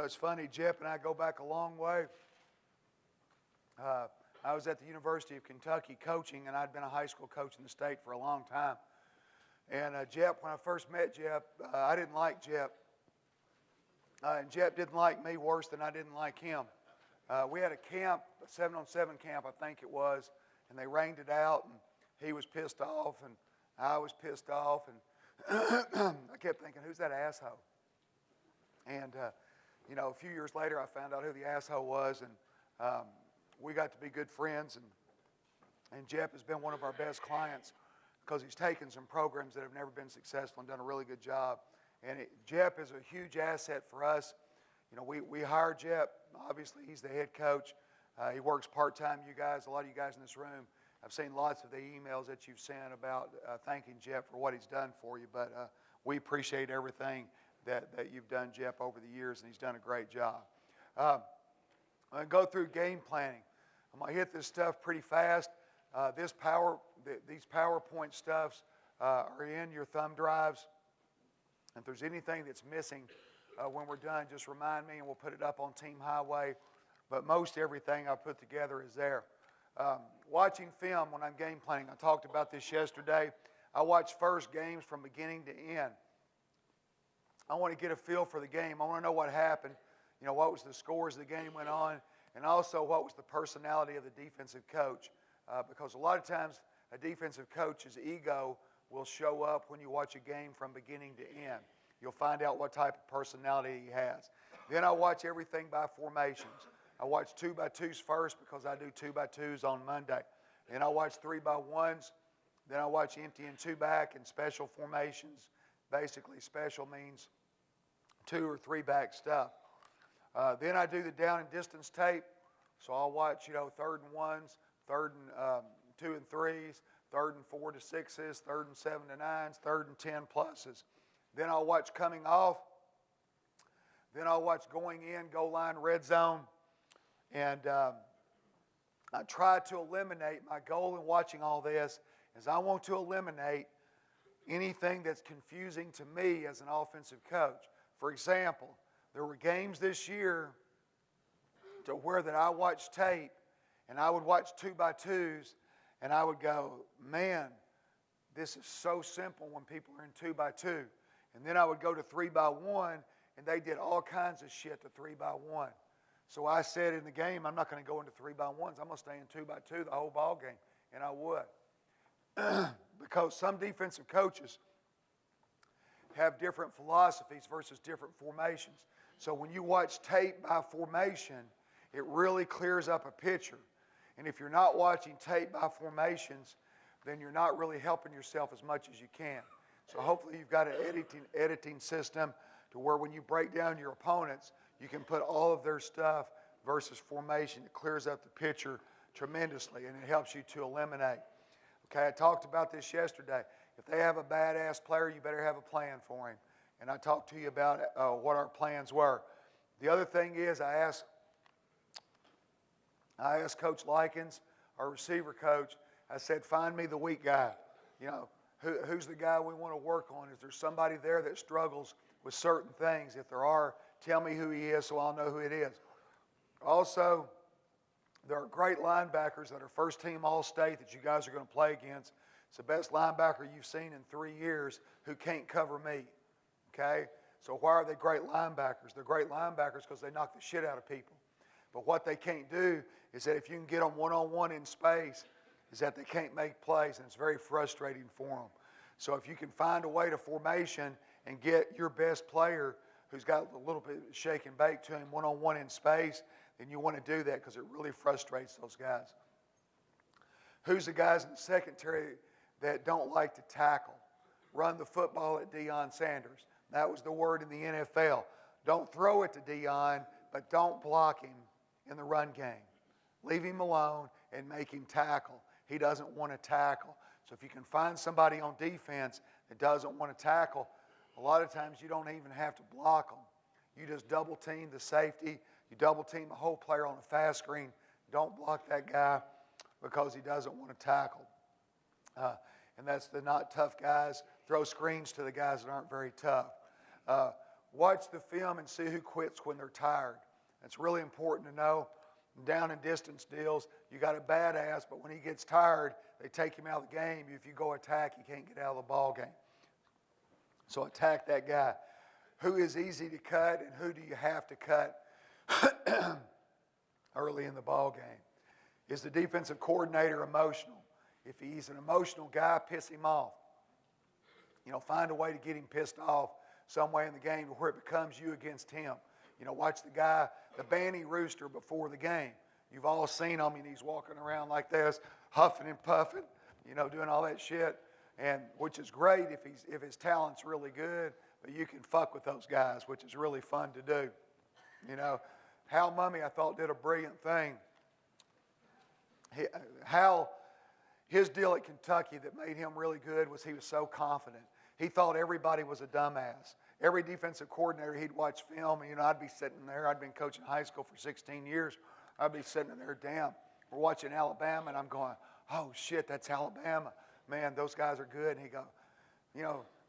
It's funny, Jeff and I go back a long way. I was at the University of Kentucky coaching, and I'd been a high school coach in the state for a long time. And Jeff, when I first met Jeff, I didn't like Jeff. And Jeff didn't like me worse than I didn't like him. We had a camp, a 7-on-7 camp, I think it was, and they rained it out, and he was pissed off, and I was pissed off, and I kept thinking, who's that asshole? And, a few years later, I found out who the asshole was, and we got to be good friends, and Jeff has been one of our best clients because he's taken some programs that have never been successful and done a really good job. And Jeff is a huge asset for us. We hired Jeff. Obviously, he's the head coach. He works part-time, you guys, a lot of you guys in this room. I've seen lots of the emails that you've sent about thanking Jeff for what he's done for you, but we appreciate everything that you've done, Jeff, over the years, and he's done a great job. I'm going to go through game planning. I'm going to hit this stuff pretty fast. These PowerPoint stuffs are in your thumb drives. If there's anything that's missing when we're done, just remind me and we'll put it up on Team Highway. But most everything I put together is there. Watching film when I'm game planning. I talked about this yesterday. I watch first games from beginning to end. I want to get a feel for the game. I want to know what happened. What was the scores the game went on, and also what was the personality of the defensive coach. Because a lot of times a defensive coach's ego will show up when you watch a game from beginning to end. You'll find out what type of personality he has. Then I watch everything by formations. I watch 2x2s first because I do 2x2s on Monday. Then I watch 3x1s. Then I watch empty and 2-back and special formations. Basically, special means 2 or 3-back stuff. Then I do the down and distance tape. So I'll watch, 3rd and 1s, 3rd and 2 and 3s, 3rd and 4 to 6s, 3rd and 7 to 9s, 3rd and 10 pluses. Then I'll watch coming off. Then I'll watch going in, goal line, red zone. And I try to eliminate, my goal in watching all this is I want to eliminate anything that's confusing to me as an offensive coach. For example, there were games this year to where that I watched tape and I would watch 2x2s and I would go, man, this is so simple when people are in 2x2. And then I would go to 3x1 and they did all kinds of shit to 3x1. So I said in the game, I'm not going to go into 3x1s. I'm going to stay in 2x2 the whole ball game. And I would. Because some defensive coaches have different philosophies versus different formations. So when you watch tape by formation, it really clears up a picture. And if you're not watching tape by formations, then you're not really helping yourself as much as you can. So hopefully you've got an editing system to where when you break down your opponents, you can put all of their stuff versus formation. It clears up the picture tremendously, and it helps you to eliminate. Okay, I talked about this yesterday. If they have a badass player, you better have a plan for him. And I talked to you about what our plans were. The other thing is I asked Coach Likens, our receiver coach, I said, find me the weak guy. Who's the guy we want to work on? Is there somebody there that struggles with certain things? If there are, tell me who he is so I'll know who it is. Also, there are great linebackers that are first-team All-State that you guys are going to play against. It's the best linebacker you've seen in 3 years who can't cover me, okay? So why are they great linebackers? They're great linebackers because they knock the shit out of people. But what they can't do is that if you can get them one-on-one in space, is that they can't make plays, and it's very frustrating for them. So if you can find a way to formation and get your best player who's got a little bit of shake and bake to him one-on-one in space, then you want to do that because it really frustrates those guys. Who's the guys in the secondary that don't like to tackle? Run the football at Deion Sanders. That was the word in the NFL. Don't throw it to Deion, but don't block him in the run game. Leave him alone and make him tackle. He doesn't want to tackle. So if you can find somebody on defense that doesn't want to tackle, a lot of times you don't even have to block them. You just double team the safety. You double team the whole player on the fast screen. Don't block that guy because he doesn't want to tackle. And that's the not tough guys. Throw screens to the guys that aren't very tough. watch the film and see who quits when they're tired. It's really important to know. Down and distance deals, you got a badass, but when he gets tired, they take him out of the game. If you go attack, you can't get out of the ball game. So attack that guy. Who is easy to cut and who do you have to cut early in the ball game? Is the defensive coordinator emotional? If he's an emotional guy, piss him off. Find a way to get him pissed off some way in the game where it becomes you against him. Watch the guy, the banty rooster before the game. You've all seen him, and he's walking around like this, huffing and puffing, doing all that shit, and which is great if his talent's really good, but you can fuck with those guys, which is really fun to do. Hal Mummy, I thought, did a brilliant thing. Hal, his deal at Kentucky that made him really good was he was so confident. He thought everybody was a dumbass. Every defensive coordinator, he'd watch film, and I'd be sitting there. I'd been coaching high school for 16 years. I'd be sitting there, damn, we're watching Alabama, and I'm going, oh, shit, that's Alabama. Man, those guys are good. And he'd go,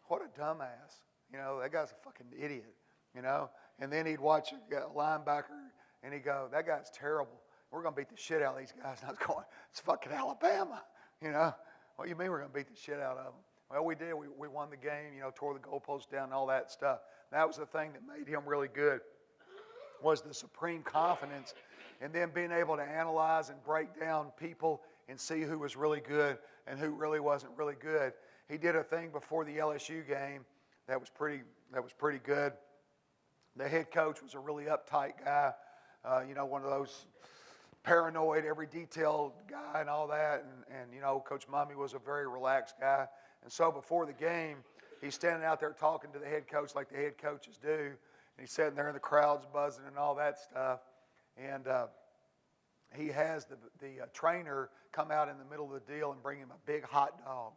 what a dumbass. That guy's a fucking idiot, And then he'd watch a linebacker, and he'd go, that guy's terrible. We're going to beat the shit out of these guys. And I was going, it's fucking Alabama, What do you mean we're going to beat the shit out of them? Well, we did. We won the game, tore the goalposts down and all that stuff. That was the thing that made him really good, was the supreme confidence, and then being able to analyze and break down people and see who was really good and who really wasn't really good. He did a thing before the LSU game that was pretty good. The head coach was a really uptight guy, one of those paranoid, every detail guy and all that. And Coach Mummy was a very relaxed guy. And so before the game, he's standing out there talking to the head coach like the head coaches do. And he's sitting there and the crowd's buzzing and all that stuff. And he has the trainer come out in the middle of the deal and bring him a big hot dog.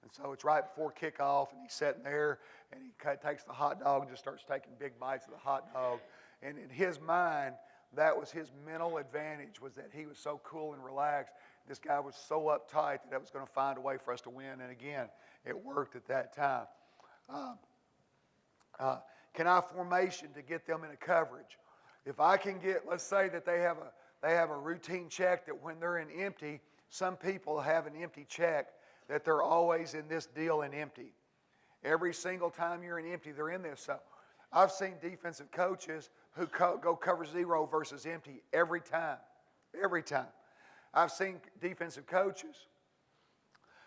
And so it's right before kickoff, and he's sitting there, and he takes the hot dog and just starts taking big bites of the hot dog. And in his mind, that was his mental advantage, was that he was so cool and relaxed. This guy was so uptight that was going to find a way for us to win. And again, it worked at that time. Can I formation to get them into coverage? If I can get, let's say that they have a routine check that when they're in empty, some people have an empty check that they're always in this deal in empty. Every single time you're in empty, they're in this. So I've seen defensive coaches who go cover zero versus empty every time. Every time. I've seen defensive coaches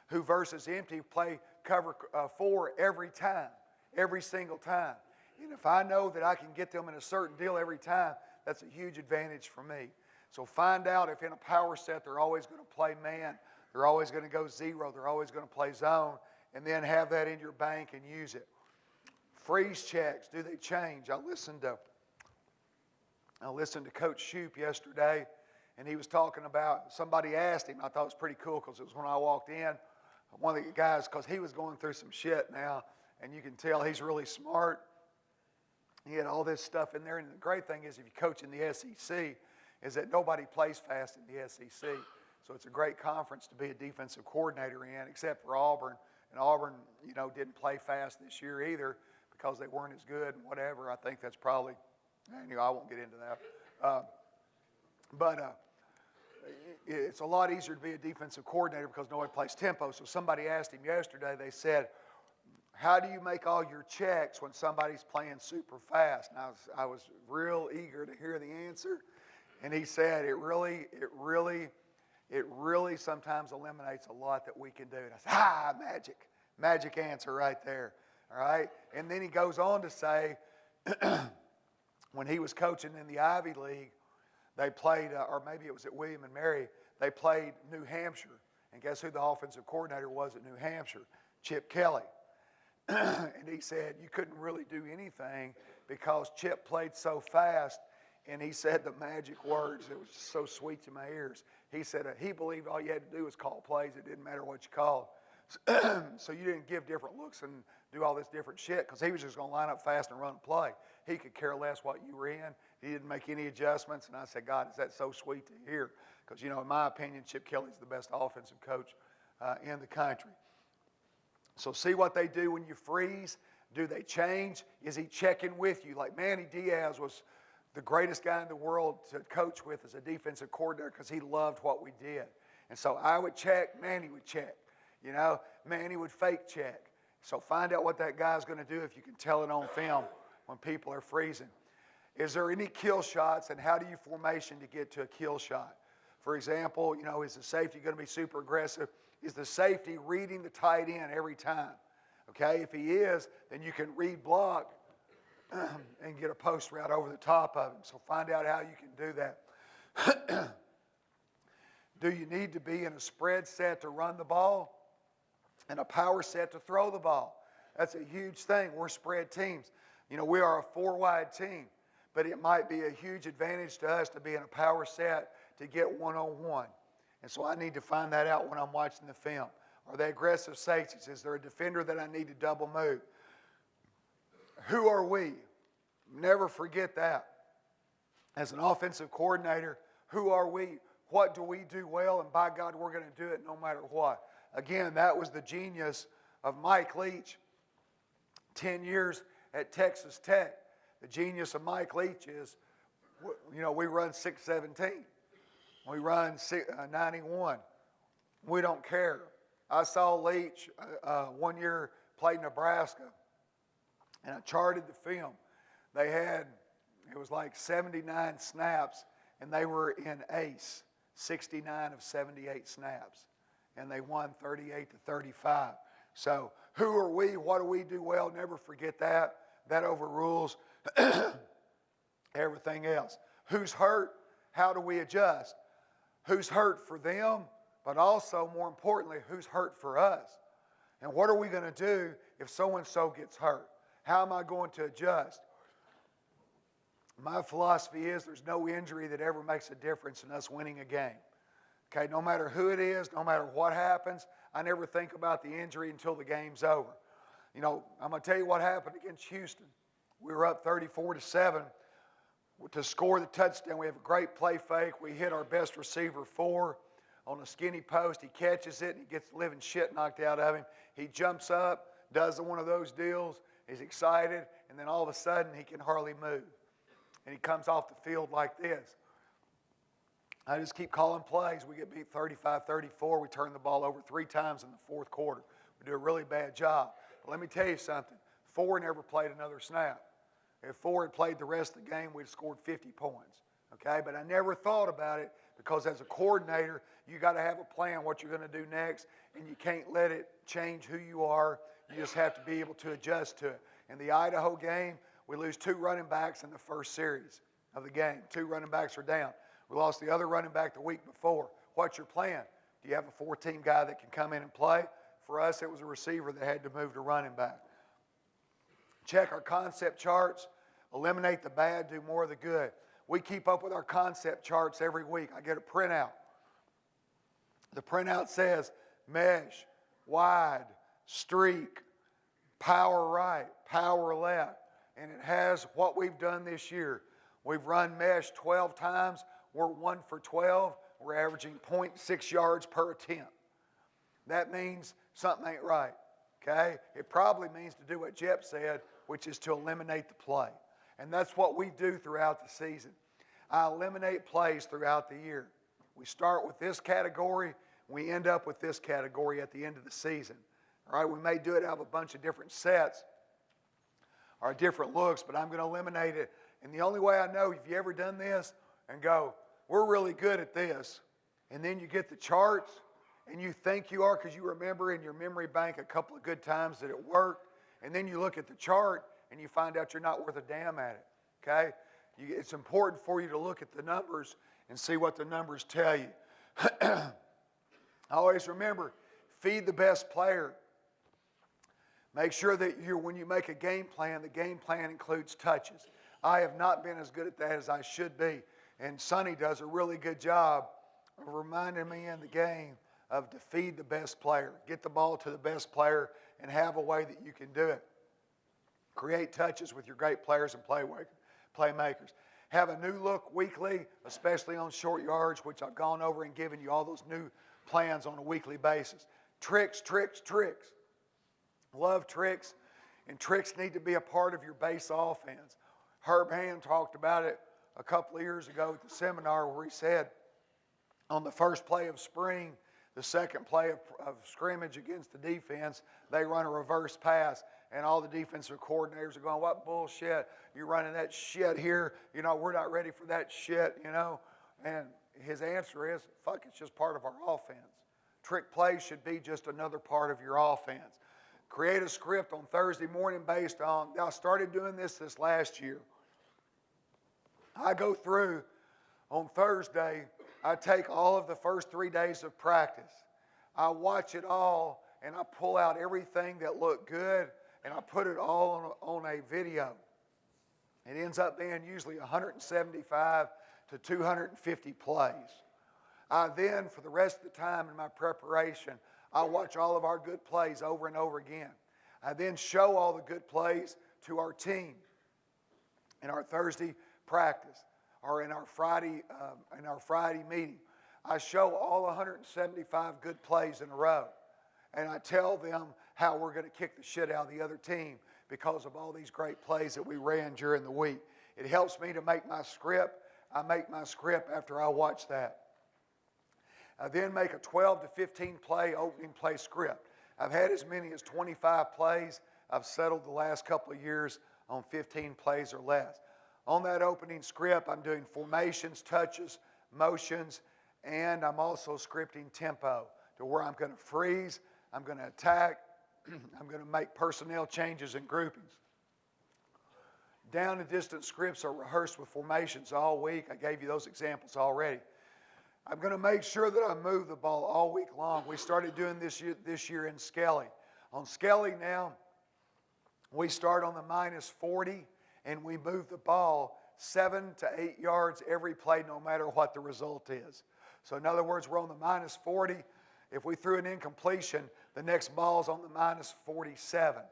who versus empty play cover 4 every time, every single time. And if I know that I can get them in a certain deal every time, that's a huge advantage for me. So find out if in a power set they're always going to play man, they're always going to go zero, they're always going to play zone, and then have that in your bank and use it. Freeze checks, do they change? I listened to Coach Shoup yesterday, and he was talking about, somebody asked him, I thought it was pretty cool because it was when I walked in, one of the guys, because he was going through some shit now, and you can tell he's really smart. He had all this stuff in there, and the great thing is if you coach in the SEC, is that nobody plays fast in the SEC. So it's a great conference to be a defensive coordinator in, except for Auburn. And Auburn, didn't play fast this year either because they weren't as good and whatever. I think that's probably, anyway, I won't get into that. But it's a lot easier to be a defensive coordinator because nobody plays tempo. So somebody asked him yesterday, they said, how do you make all your checks when somebody's playing super fast? And I was real eager to hear the answer. And he said, it really sometimes eliminates a lot that we can do. And I said, magic answer right there. All right. And then he goes on to say, when he was coaching in the Ivy League, they played, or maybe it was at William and Mary, they played New Hampshire. And guess who the offensive coordinator was at New Hampshire? Chip Kelly. And he said, you couldn't really do anything because Chip played so fast. And he said the magic words, it was just so sweet to my ears. He said he believed all you had to do was call plays. It didn't matter what you called. So you didn't give different looks and do all this different shit because he was just going to line up fast and run a play. He could care less what you were in. He didn't make any adjustments. And I said, God, is that so sweet to hear? Because, in my opinion, Chip Kelly's the best offensive coach in the country. So see what they do when you freeze. Do they change? Is he checking with you? Like Manny Diaz was the greatest guy in the world to coach with as a defensive coordinator because he loved what we did. And so I would check, Manny would check. You know, Manny would fake check. So find out what that guy's going to do if you can tell it on film when people are freezing. Is there any kill shots, and how do you formation to get to a kill shot? For example, you know, is the safety going to be super aggressive? Is the safety reading the tight end every time? Okay, if he is, then you can read block and get a post route over the top of him. So find out how you can do that. Do you need to be in a spread set to run the ball and a power set to throw the ball? That's a huge thing. We're spread teams. You know, we are a four-wide team, but it might be a huge advantage to us to be in a power set to get one-on-one. And so I need to find that out when I'm watching the film. Are they aggressive safeties? Is there a defender that I need to double move? Who are we? Never forget that. As an offensive coordinator, who are we? What do we do well? And by God, we're going to do it no matter what. Again, that was the genius of Mike Leach, 10 years at Texas Tech. The genius of Mike Leach is, you know, we run 6-17. We run 91. We don't care. I saw Leach one year play Nebraska, and I charted the film. They had, it was like 79 snaps, and they were in ace, 69 of 78 snaps, and they won 38-35. So who are we? What do we do well? Never forget that. That overrules everything else. Who's hurt? How do we adjust? Who's hurt for them? But also, more importantly, who's hurt for us? And what are we going to do if so-and-so gets hurt? How am I going to adjust? My philosophy is there's no injury that ever makes a difference in us winning a game. Okay, no matter who it is, no matter what happens, I never think about the injury until the game's over. You know, I'm going to tell you what happened against Houston. We were up 34-7 to score the touchdown. We have a great play fake. We hit our best receiver 4 on a skinny post. He catches it, and he gets the living shit knocked out of him. He jumps up, does one of those deals, is excited, and then all of a sudden he can hardly move. And he comes off the field like this. I just keep calling plays. We get beat 35-34. We turn the ball over 3 times in the fourth quarter. We do a really bad job. But let me tell you something. 4 never played another snap. If 4 had played the rest of the game, we'd have scored 50 points. Okay, but I never thought about it because as a coordinator, you got to have a plan what you're going to do next, and you can't let it change who you are. You just have to be able to adjust to it. In the Idaho game, we lose 2 running backs in the first series of the game. 2 running backs are down. We lost the other running back the week before. What's your plan? Do you have a 14 guy that can come in and play? For us, it was a receiver that had to move to running back. Check our concept charts. Eliminate the bad, do more of the good. We keep up with our concept charts every week. I get a printout. The printout says mesh, wide, streak, power right, power left. And it has what we've done this year. We've run mesh 12 times. We're 1 for 12. We're averaging 0.6 yards per attempt. That means something ain't right, okay? It probably means to do what Jep said, which is to eliminate the play. And that's what we do throughout the season. I eliminate plays throughout the year. We start with this category. We end up with this category at the end of the season. All right, we may do it out of a bunch of different sets or different looks, but I'm going to eliminate it. And the only way I know, if you ever done this and go, we're really good at this, and then you get the charts and you think you are because you remember in your memory bank a couple of good times that it worked, and then you look at the chart and you find out you're not worth a damn at it, okay? It's important for you to look at the numbers and see what the numbers tell you. I always remember, feed the best player. Make sure that when you make a game plan, the game plan includes touches. I have not been as good at that as I should be, and Sonny does a really good job of reminding me in the game of to feed the best player. Get the ball to the best player and have a way that you can do it. Create touches with your great players and playmakers. Have a new look weekly, especially on short yards, which I've gone over and given you all those new plans on a weekly basis. Tricks, tricks, tricks. Love tricks. And tricks need to be a part of your base offense. Herb Hand talked about it a couple of years ago at the seminar where he said on the first play of spring, the second play of scrimmage against the defense, they run a reverse pass. And all the defensive coordinators are going, what bullshit? You're running that shit here. You know, we're not ready for that shit, you know. And his answer is, fuck, it's just part of our offense. Trick plays should be just another part of your offense. Create a script on Thursday morning based on, I started doing this last year. I go through on Thursday, I take all of the first 3 days of practice. I watch it all and I pull out everything that looked good and I put it all on a video. It ends up being usually 175 to 250 plays. I then, for the rest of the time in my preparation, I watch all of our good plays over and over again. I then show all the good plays to our team in our Thursday practice or in our Friday meeting. I show all 175 good plays in a row, and I tell them how we're going to kick the shit out of the other team because of all these great plays that we ran during the week. It helps me to make my script. I make my script after I watch that. I then make a 12 to 15 play opening play script. I've had as many as 25 plays. I've settled the last couple of years on 15 plays or less. On that opening script, I'm doing formations, touches, motions, and I'm also scripting tempo to where I'm going to freeze, I'm going to attack, I'm going to make personnel changes and groupings. Down and distance scripts are rehearsed with formations all week. I gave you those examples already. I'm going to make sure that I move the ball all week long. We started doing this year in Skelly. On Skelly now, we start on the -40 and we move the ball 7 to 8 yards every play no matter what the result is. So in other words, we're on the -40. If we threw an incompletion, the next ball's on the -47.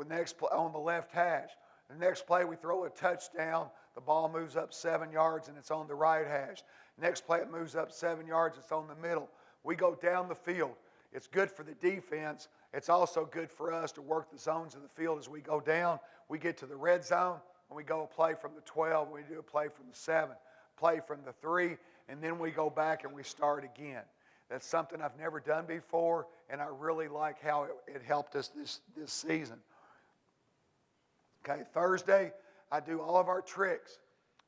Next on the left hash. The next play we throw a touchdown, the ball moves up 7 yards and it's on the right hash. Next play it moves up 7 yards, it's on the middle. We go down the field. It's good for the defense. It's also good for us to work the zones of the field as we go down. We get to the red zone and we go a play from the 12, we do a play from the 7, play from the 3, and then we go back and we start again. That's something I've never done before, and I really like how it helped us this season. Okay, Thursday, I do all of our tricks.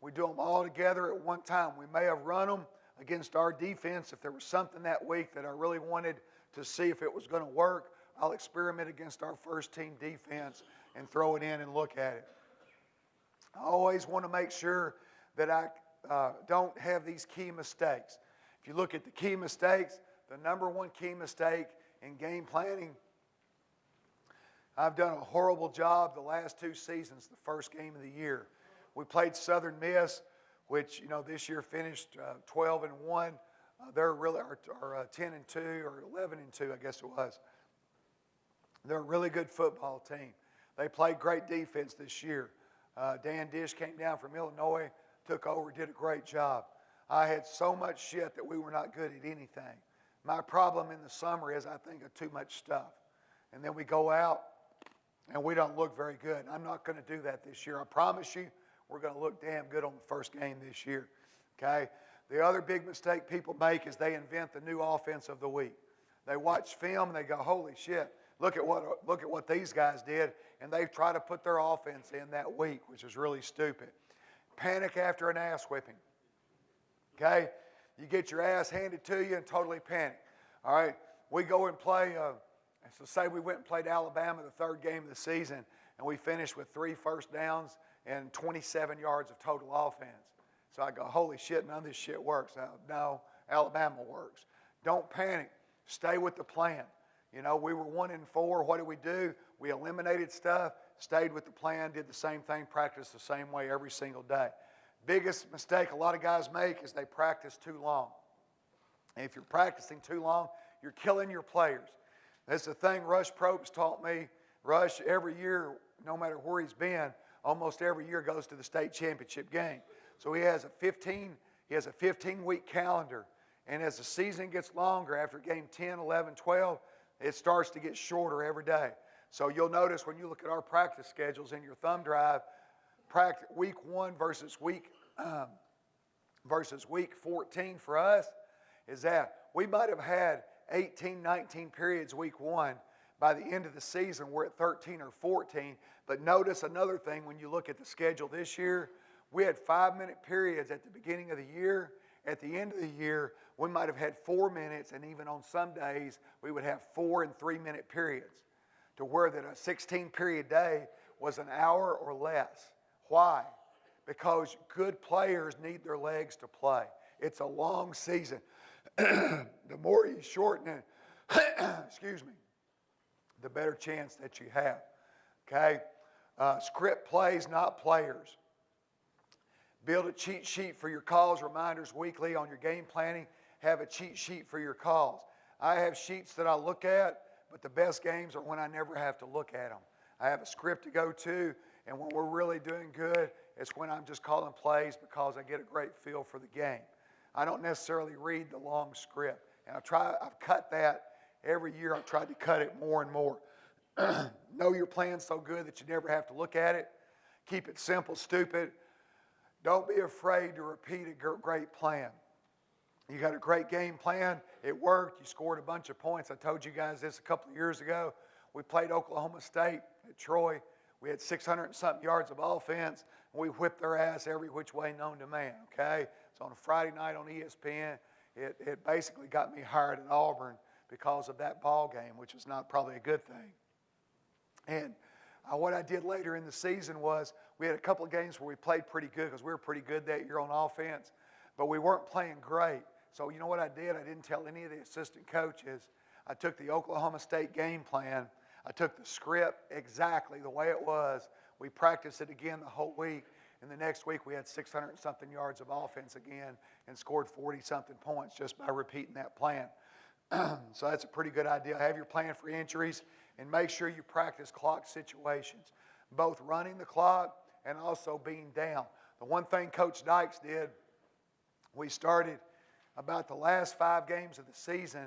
We do them all together at one time. We may have run them against our defense. If there was something that week that I really wanted to see if it was going to work, I'll experiment against our first team defense and throw it in and look at it. I always want to make sure that I don't have these key mistakes. If you look at the key mistakes, the number one key mistake in game planning, I've done a horrible job the last 2 seasons, the first game of the year. We played Southern Miss, which, this year finished 12-1. They're really are 10-2 or 11-2, I guess it was. They're a really good football team. They played great defense this year. Dan Dish came down from Illinois, took over, did a great job. I had so much shit that we were not good at anything. My problem in the summer is I think of too much stuff. And then we go out and we don't look very good. I'm not going to do that this year. I promise you, we're going to look damn good on the first game this year. Okay? The other big mistake people make is they invent the new offense of the week. They watch film and they go, holy shit, look at what these guys did, and they try to put their offense in that week, which is really stupid. Panic after an ass whipping. Okay? You get your ass handed to you and totally panic. All right? We go and play, so say we went and played Alabama the third game of the season, and we finished with 3 first downs and 27 yards of total offense. So I go, holy shit, none of this shit works. No, Alabama works. Don't panic. Stay with the plan. We were 1-4. What did we do? We eliminated stuff, stayed with the plan, did the same thing, practiced the same way every single day. Biggest mistake a lot of guys make is they practice too long. And if you're practicing too long, you're killing your players. That's the thing Rush Probst taught me. Rush, every year, no matter where he's been, almost every year goes to the state championship game. So he has a 15-week calendar. And as the season gets longer, after game 10, 11, 12, it starts to get shorter every day. So you'll notice when you look at our practice schedules in your thumb drive, week 1 versus week 14 for us is that we might have had 18, 19 periods week 1. By the end of the season, we're at 13 or 14. But notice another thing when you look at the schedule this year, we had 5-minute periods at the beginning of the year. At the end of the year, we might have had 4 minutes, and even on some days, we would have 4 and 3-minute periods, to where that a 16-period day was an hour or less. Why? Because good players need their legs to play. It's a long season. The more you shorten it, excuse me, the better chance that you have. Okay? Script plays, not players. Build a cheat sheet for your calls, reminders weekly on your game planning. Have a cheat sheet for your calls. I have sheets that I look at, but the best games are when I never have to look at them. I have a script to go to, and when we're really doing good, it's when I'm just calling plays because I get a great feel for the game. I don't necessarily read the long script. And I've cut that every year. I've tried to cut it more and more. Know your plan so good that you never have to look at it. Keep it simple, stupid. Don't be afraid to repeat a great plan. You got a great game plan. It worked. You scored a bunch of points. I told you guys this a couple of years ago. We played Oklahoma State at Troy. We had 600 and something yards of offense. And we whipped their ass every which way known to man, okay? So on a Friday night on ESPN, it basically got me hired at Auburn because of that ball game, which was not probably a good thing. And what I did later in the season was we had a couple of games where we played pretty good because we were pretty good that year on offense, but we weren't playing great. So you know what I did? I didn't tell any of the assistant coaches. I took the Oklahoma State game plan. I took the script exactly the way it was. We practiced it again the whole week, and the next week we had 600 and something yards of offense again and scored 40-something points just by repeating that plan. So that's a pretty good idea. Have your plan for injuries, and make sure you practice clock situations, both running the clock and also being down. The one thing Coach Dykes did, we started about the last 5 games of the season.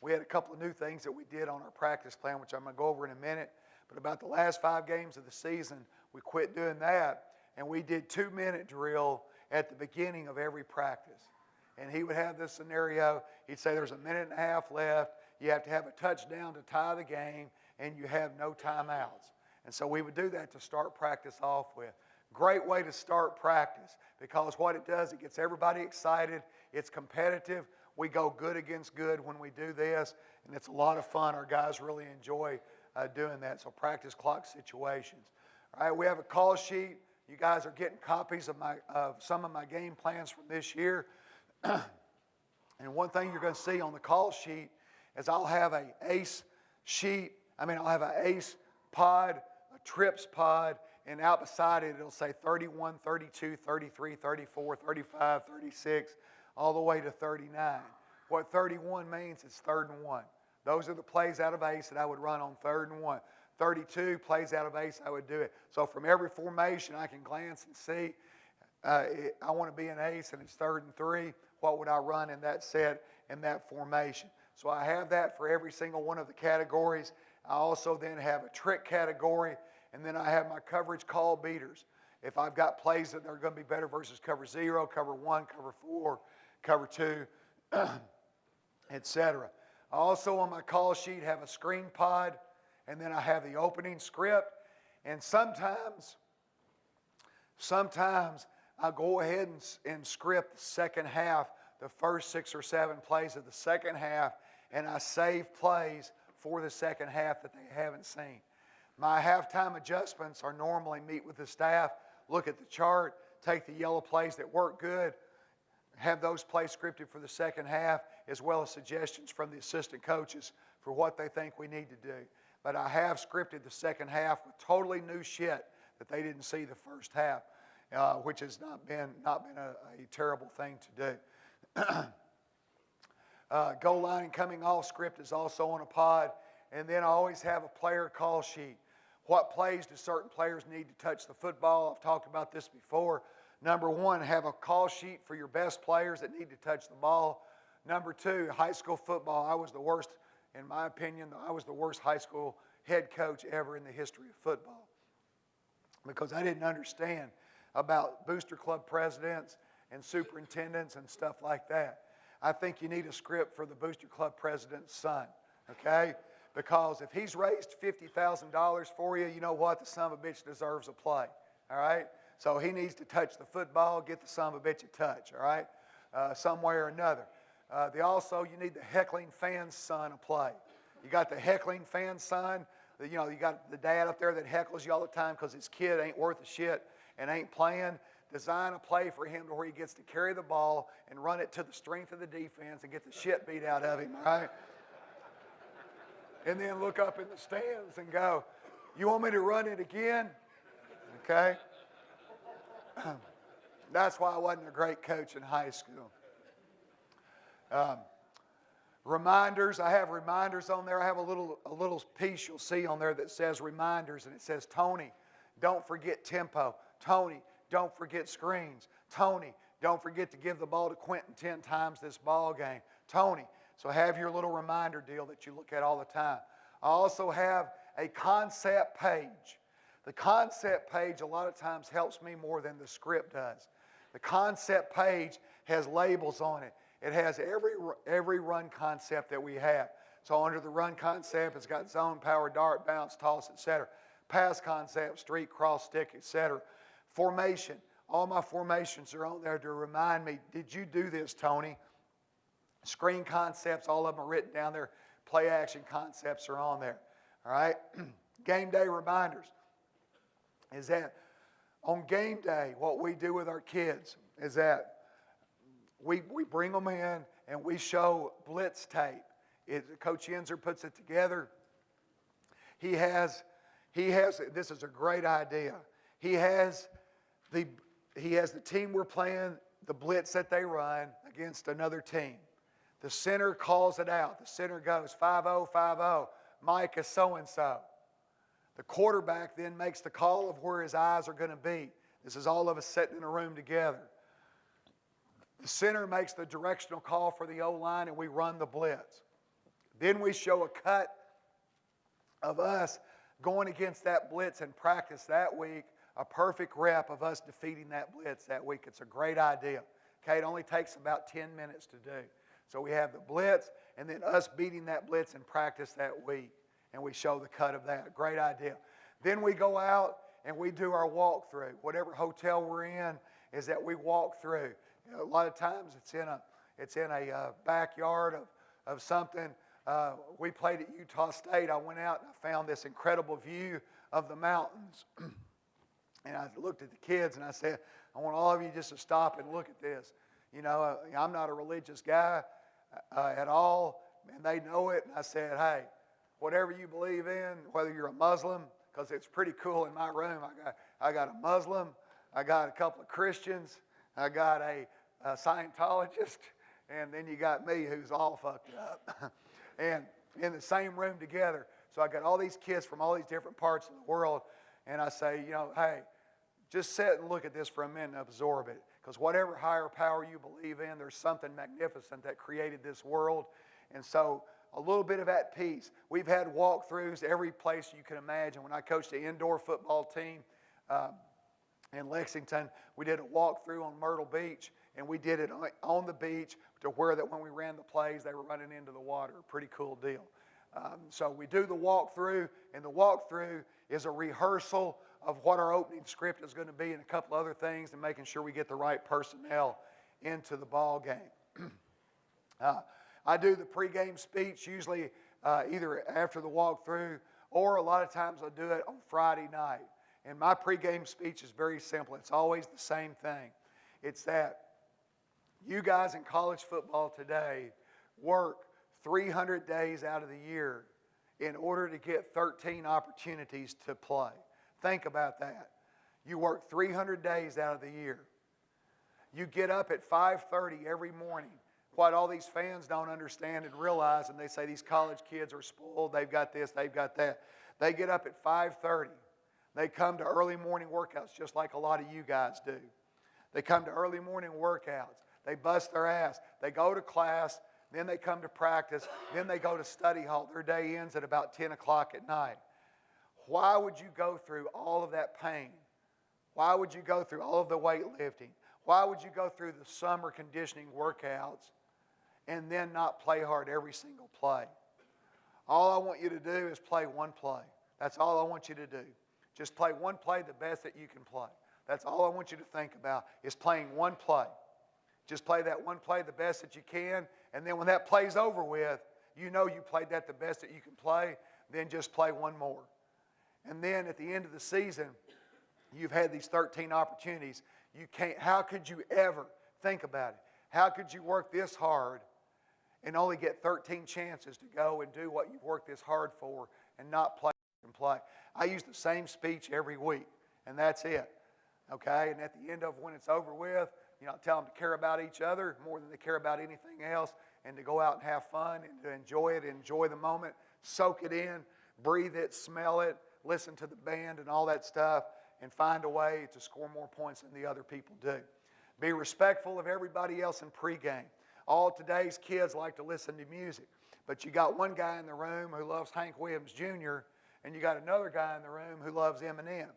We had a couple of new things that we did on our practice plan, which I'm going to go over in a minute. But about the last 5 games of the season, we quit doing that, and we did 2-minute drill at the beginning of every practice. And he would have this scenario. He'd say there's a minute and a half left. You have to have a touchdown to tie the game, and you have no timeouts. And so we would do that to start practice off with. Great way to start practice, because what it does, it gets everybody excited. It's competitive. We go good against good when we do this, and it's a lot of fun. Our guys really enjoy doing that. So practice clock situations. All right, we have a call sheet. You guys are getting copies of some of my game plans from this year. And one thing you're going to see on the call sheet is I'll have an ace sheet. I'll have an ace pod, a trips pod, and out beside it, it'll say 31, 32, 33, 34, 35, 36, all the way to 39. What 31 means is 3rd and 1. Those are the plays out of ace that I would run on 3rd and 1. 32 plays out of ace, I would do it. So from every formation, I can glance and see, I want to be an ace and it's 3rd and 3. What would I run in that set, in that formation? So I have that for every single one of the categories. I also then have a trick category, and then I have my coverage call beaters. If I've got plays that are going to be better versus cover 0, cover 1, cover 4, cover 2, etc. I also on my call sheet have a screen pod, and then I have the opening script. And sometimes I'll go ahead and script the second half, the first 6 or 7 plays of the second half, and I save plays for the second half that they haven't seen. My halftime adjustments are normally meet with the staff, look at the chart, take the yellow plays that work good, have those plays scripted for the second half, as well as suggestions from the assistant coaches for what they think we need to do. But I have scripted the second half with totally new shit that they didn't see the first half, which has not been a terrible thing to do. Goal line and coming off script is also on a pod. And then I always have a player call sheet. What plays do certain players need to touch the football? I've talked about this before. Number 1, have a call sheet for your best players that need to touch the ball. Number 2, high school football. I was the worst, in my opinion, I was the worst high school head coach ever in the history of football, because I didn't understand about booster club presidents and superintendents and stuff like that. I think you need a script for the booster club president's son, okay? Because if he's raised $50,000 for you, you know what? The son of a bitch deserves a play, all right? So he needs to touch the football, get the son of a bitch a touch, all right? Some way or another. You need the heckling fan's son a play. You got the heckling fan's son. You got the dad up there that heckles you all the time because his kid ain't worth a shit and ain't playing. Design a play for him to where he gets to carry the ball and run it to the strength of the defense and get the shit beat out of him, right? And then look up in the stands and go, you want me to run it again? Okay? That's why I wasn't a great coach in high school. Reminders, I have reminders on there. I have a little piece you'll see on there that says reminders, and it says, Tony, don't forget tempo. Tony, don't forget screens. Tony, don't forget to give the ball to Quentin 10 times this ball game. Tony, so have your little reminder deal that you look at all the time. I also have a concept page. The concept page a lot of times helps me more than the script does. The concept page has labels on it. It has every run concept that we have. So under the run concept, it's got zone, power, dart, bounce, toss, etc. Pass concept, streak, cross, stick, etc. Formation. All my formations are on there to remind me, did you do this, Tony? Screen concepts, all of them are written down there. Play action concepts are on there. All right? Game day reminders is that on game day, what we do with our kids is that we bring them in and we show blitz tape. Coach Yenzer puts it together. He has, this is a great idea. He has the team we're playing, the blitz that they run against another team. The center calls it out. The center goes 5-0, 5-0. Mike is so-and-so. The quarterback then makes the call of where his eyes are going to be. This is all of us sitting in a room together. The center makes the directional call for the O-line, and we run the blitz. Then we show a cut of us going against that blitz in practice that week, a perfect rep of us defeating that blitz that week. It's a great idea. Okay, it only takes about 10 minutes to do. So we have the blitz, and then us beating that blitz in practice that week, and we show the cut of that. Great idea. Then we go out and we do our walkthrough. Whatever hotel we're in is that we walk through. You know, a lot of times it's in a backyard of something. We played at Utah State. I went out and I found this incredible view of the mountains. And I looked at the kids and I said, I want all of you just to stop and look at this. You know, I'm not a religious guy at all, and they know it. And I said, hey, whatever you believe in, whether you're a Muslim, because it's pretty cool in my room. I got a Muslim, I got a couple of Christians, I got a Scientologist, and then you got me who's all fucked up. And in the same room together. So I got all these kids from all these different parts of the world, and I say, you know, hey, just sit and look at this for a minute and absorb it. Because whatever higher power you believe in, there's something magnificent that created this world. And so a little bit of at peace. We've had walkthroughs every place you can imagine. When I coached the indoor football team in Lexington, we did a walkthrough on Myrtle Beach, and we did it on the beach to where that when we ran the plays, they were running into the water. Pretty cool deal. So we do the walkthrough, and the walkthrough is a rehearsal of what our opening script is going to be and a couple other things, and making sure we get the right personnel into the ball game. I do the pregame speech usually either after the walkthrough, or a lot of times I do it on Friday night. And my pregame speech is very simple. It's always the same thing. It's that you guys in college football today work 300 days out of the year in order to get 13 opportunities to play. Think about that. You work 300 days out of the year. You get up at 5:30 every morning. What all these fans don't understand and realize, and they say these college kids are spoiled, they've got this, they've got that. They get up at 5:30. They come to early morning workouts just like a lot of you guys do. They come to early morning workouts. They bust their ass. They go to class. Then they come to practice. Then they go to study hall. Their day ends at about 10 o'clock at night. Why would you go through all of that pain? Why would you go through all of the weightlifting? Why would you go through the summer conditioning workouts and then not play hard every single play? All I want you to do is play one play. That's all I want you to do. Just play one play the best that you can play. That's all I want you to think about is playing one play. Just play that one play the best that you can, and then when that play's over with, you know you played that the best that you can play, then just play one more. And then at the end of the season, you've had these 13 opportunities. How could you ever think about it? How could you work this hard and only get 13 chances to go and do what you've worked this hard for and not play and play? I use the same speech every week, and that's it. Okay? And at the end of when it's over with, I tell them to care about each other more than they care about anything else, and to go out and have fun and to enjoy it, enjoy the moment, soak it in, breathe it, smell it, listen to the band and all that stuff, and find a way to score more points than the other people do. Be respectful of everybody else in pregame. All today's kids like to listen to music, but you got one guy in the room who loves Hank Williams Jr., and you got another guy in the room who loves Eminem.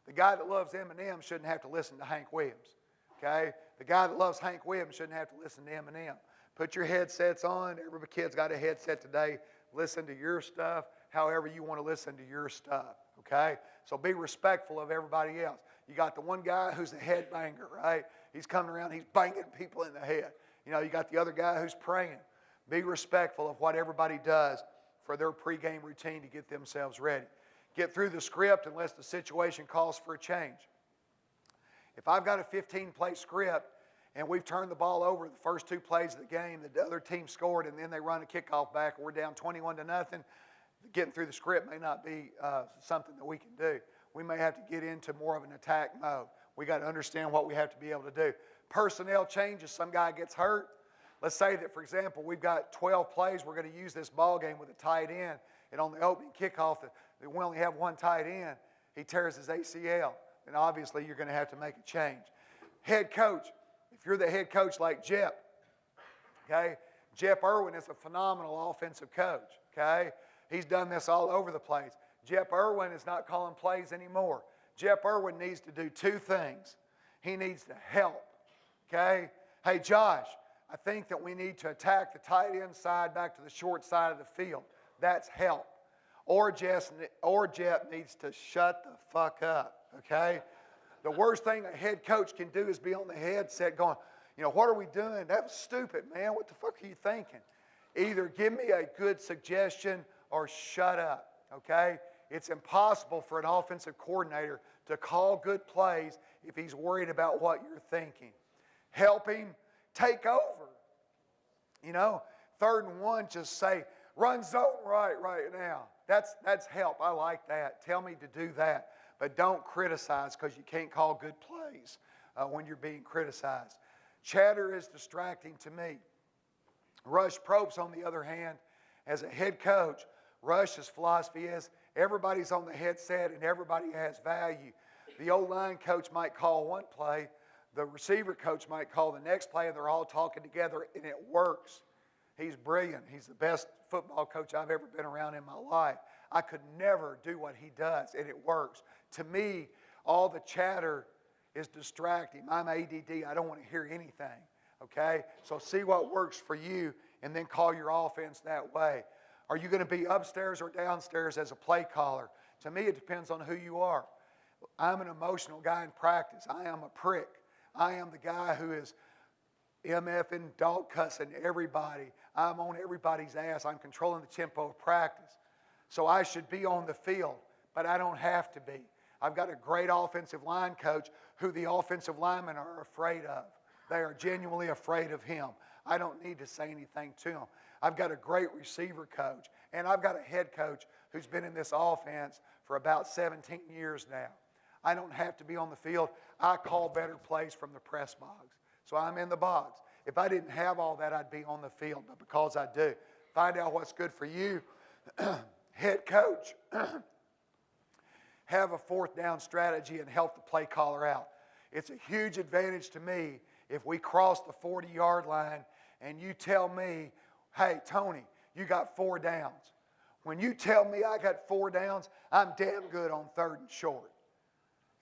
The guy that loves Eminem shouldn't have to listen to Hank Williams. Okay? The guy that loves Hank Williams shouldn't have to listen to Eminem. Put your headsets on. Every kid's got a headset today. Listen to your stuff however you want to listen to your stuff. Okay? So be respectful of everybody else. You got the one guy who's a headbanger, right? He's coming around, he's banging people in the head. You got the other guy who's praying. Be respectful of what everybody does for their pregame routine to get themselves ready. Get through the script unless the situation calls for a change. If I've got a 15-play script and we've turned the ball over the first 2 plays of the game, the other team scored, and then they run a kickoff back, and we're down 21-0, getting through the script may not be something that we can do. We may have to get into more of an attack mode. We got to understand what we have to be able to do. Personnel changes, some guy gets hurt. Let's say that, for example, we've got 12 plays. We're going to use this ball game with a tight end, and on the opening kickoff, we only have one tight end. He tears his ACL. And obviously, you're going to have to make a change. Head coach, if you're the head coach like Jep, okay? Jep Irwin is a phenomenal offensive coach, okay? He's done this all over the place. Jep Irwin is not calling plays anymore. Jep Irwin needs to do 2 things. He needs to help, okay? Hey, Josh, I think that we need to attack the tight end side back to the short side of the field. That's help. Or Jep needs to shut the fuck up. Okay? The worst thing a head coach can do is be on the headset going, what are we doing? That was stupid, man. What the fuck are you thinking? Either give me a good suggestion or shut up. Okay? It's impossible for an offensive coordinator to call good plays if he's worried about what you're thinking. Help him take over. 3rd and 1, just say, run zone right now. That's help. I like that. Tell me to do that. But don't criticize because you can't call good plays when you're being criticized. Chatter is distracting to me. Rush Probst, on the other hand, as a head coach, Rush's philosophy is everybody's on the headset and everybody has value. The O-line coach might call one play. The receiver coach might call the next play, and they're all talking together, and it works. He's brilliant. He's the best football coach I've ever been around in my life. I could never do what he does, and it works. To me, all the chatter is distracting. I'm ADD. I don't want to hear anything, okay? So see what works for you, and then call your offense that way. Are you going to be upstairs or downstairs as a play caller? To me, it depends on who you are. I'm an emotional guy in practice. I am a prick. I am the guy who is MFing, dog cussing everybody. I'm on everybody's ass. I'm controlling the tempo of practice. So I should be on the field, but I don't have to be. I've got a great offensive line coach who the offensive linemen are afraid of. They are genuinely afraid of him. I don't need to say anything to him. I've got a great receiver coach, and I've got a head coach who's been in this offense for about 17 years now. I don't have to be on the field. I call better plays from the press box. So I'm in the box. If I didn't have all that, I'd be on the field, but because I do. Find out what's good for you. Head coach, have a 4th down strategy and help the play caller out. It's a huge advantage to me if we cross the 40-yard line and you tell me, hey, Tony, you got 4 downs. When you tell me I got 4 downs, I'm damn good on 3rd and short.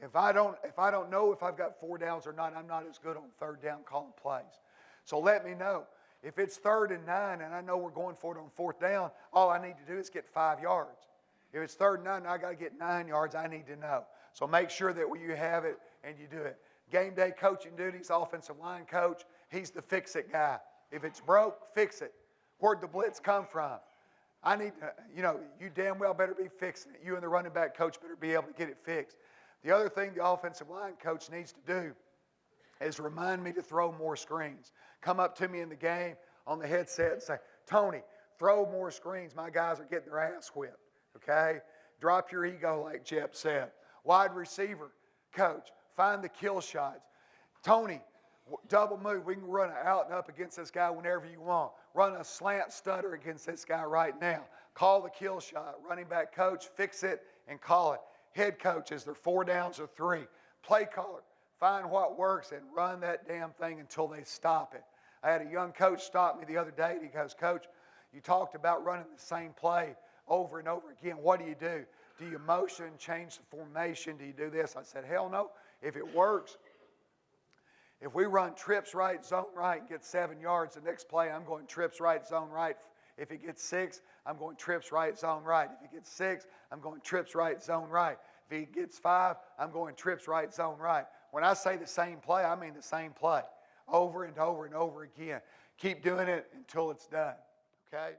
If I don't know if I've got 4 downs or not, I'm not as good on 3rd down calling plays. So let me know. If it's 3rd and 9 and I know we're going for it on 4th down, all I need to do is get 5 yards. If it's 3rd and 9 and I got to get 9 yards, I need to know. So make sure that you have it and you do it. Game day coaching duties, offensive line coach, he's the fix-it guy. If it's broke, fix it. Where'd the blitz come from? I need to, you damn well better be fixing it. You and the running back coach better be able to get it fixed. The other thing the offensive line coach needs to do is remind me to throw more screens. Come up to me in the game on the headset and say, Tony, throw more screens. My guys are getting their ass whipped, okay? Drop your ego like Jep said. Wide receiver coach, find the kill shots. Tony, double move. We can run an out and up against this guy whenever you want. Run a slant stutter against this guy right now. Call the kill shot. Running back coach, fix it and call it. Head coaches, they're 4 downs or 3. Play caller, find what works and run that damn thing until they stop it. I had a young coach stop me the other day and he goes, Coach, you talked about running the same play over and over again. What do? Do you motion, change the formation? Do you do this? I said, hell no. If it works, if we run trips right, zone right, and get 7 yards, the next play I'm going trips right, zone right. If he gets 6, I'm going trips right, zone right. If he gets 6, I'm going trips right, zone right. If he gets 5, I'm going trips right, zone right. When I say the same play, I mean the same play over and over and over again. Keep doing it until it's done, okay?